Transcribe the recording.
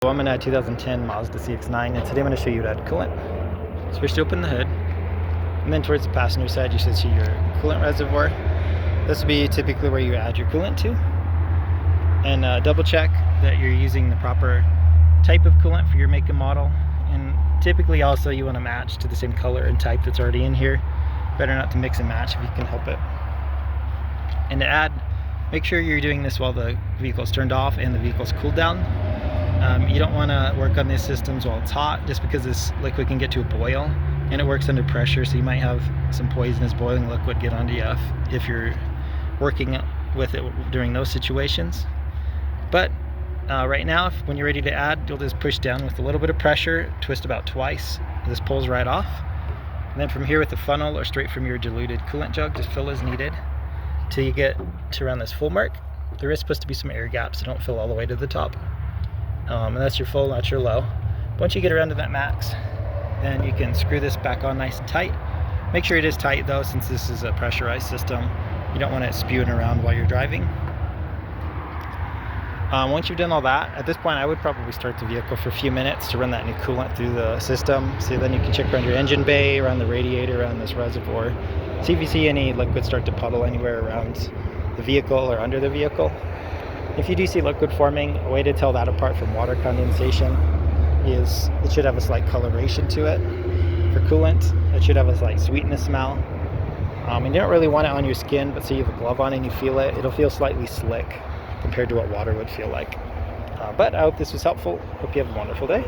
So I'm in a 2010 Mazda CX-9, and today I'm going to show you how to add coolant. So first you open the hood, and then towards the passenger side you should see your coolant reservoir. This will be typically where you add your coolant to. And double check that you're using the proper type of coolant for your make and model. And typically also you want to match to the same color and type that's already in here. Better not to mix and match if you can help it. And to add, make sure you're doing this while the vehicle's turned off and the vehicle's cooled down. You don't want to work on these systems while it's hot, just because this liquid can get to a boil and it works under pressure, so you might have some poisonous boiling liquid get onto you if you're working with it during those situations. But right now, when you're ready to add, you'll just push down with a little bit of pressure, twist about twice. This pulls right off. And then from here with the funnel or straight from your diluted coolant jug, just fill as needed till you get to around this full mark. There is supposed to be some air gaps, so don't fill all the way to the top. And that's your full, not your low. Once you get around to that max, then you can screw this back on nice and tight. Make sure it is tight though, since this is a pressurized system. You don't want it spewing around while you're driving. Once you've done all that, at this point I would probably start the vehicle for a few minutes to run that new coolant through the system. So then you can check around your engine bay, around the radiator, around this reservoir. See if you see any liquid start to puddle anywhere around the vehicle or under the vehicle. If you do see liquid forming, a way to tell that apart from water condensation is it should have a slight coloration to it. For coolant, it should have a slight sweetness smell. And you don't really want it on your skin, but say you have a glove on and you feel it, it'll feel slightly slick compared to what water would feel like. But I hope this was helpful. Hope you have a wonderful day.